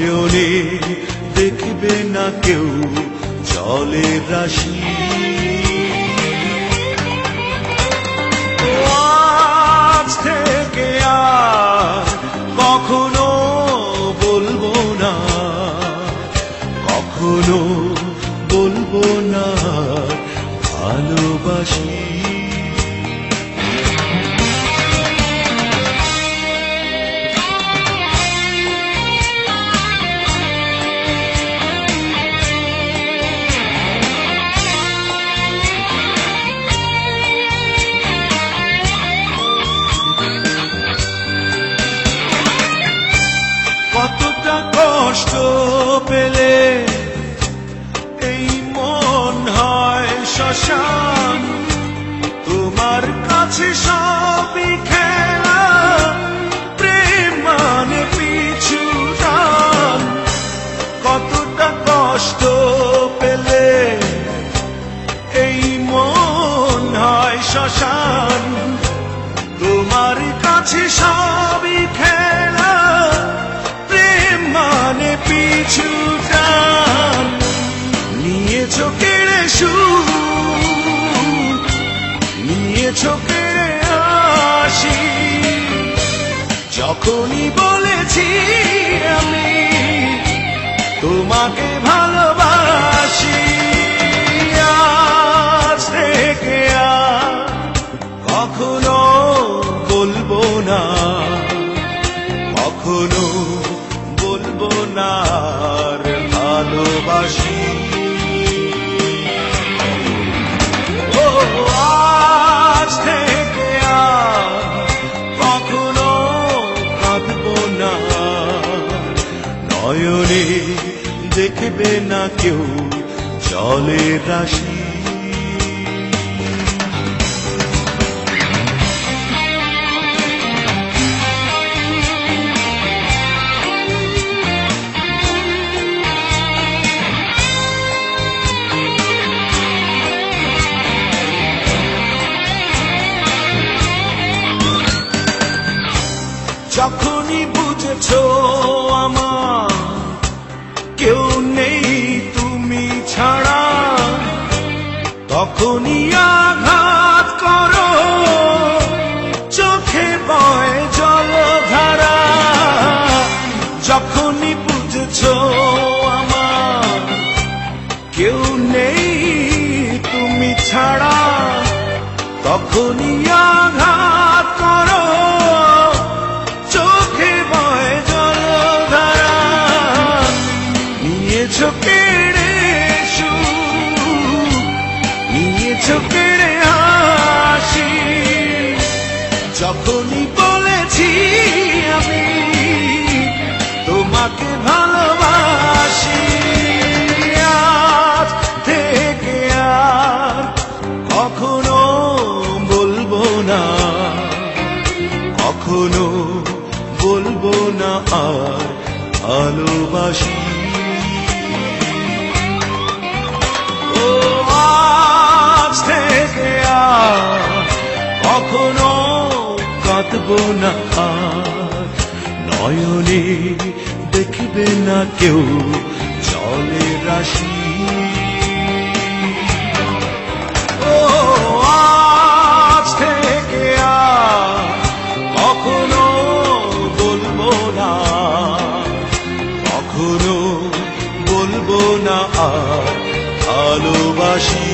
নয়নে দেখবে না কেউ জলের রাশি। আজ থেকে আর কখনো বলবো না, কখনো বলবো না ভালোবাসি। কতটা কষ্ট পেলে এই মন হয় শ্মশান, তোমার কাছে সবই খেলা, প্রেম মানে পিছু টান। কতটা কষ্ট পেলে এই মন হয় শ্মশান, তোমার কাছে সবই খেলা, মানে পিছু টান। নিয়েছো কেড়ে সুখ, নিয়েছো কেড়ে হাসি, যখনই বলেছি আমি তোমাকে ভালোবাসি। আজ থেকে আর কখনো বলবো না, কখনো বলবো না আর ভালোবাসি। ও আজ থেকে আর কখনো কাঁদবো না, নয়নে দেখবে না কেউ জলের রাশি। যখনই বুঝেছো আমার কেউ নেই তুমি ছাড়া, তখনই আঘাত করো, চোখে বয় জলধারা। যখনই বুঝেছো আমার কেউ নেই তুমি ছাড়া, তখনই আঘাত করো, নিয়েছো কেড়ে সুখ, নিয়েছো কেড়ে হাসি, যখনই বলেছি আমি তোমাকে ভালোবাসি। আজ থেকে আর কখনো বলবো না, কখনো বলবো না আর ভালোবাসি। আজ থেকে আর কখনো কাঁদবো না আর, নয়নে দেখবে না কেউ জলের রাশি। ও আজ থেকে আর কখনো বলবো না, কখনো বলবো না আর ভালোবাসি।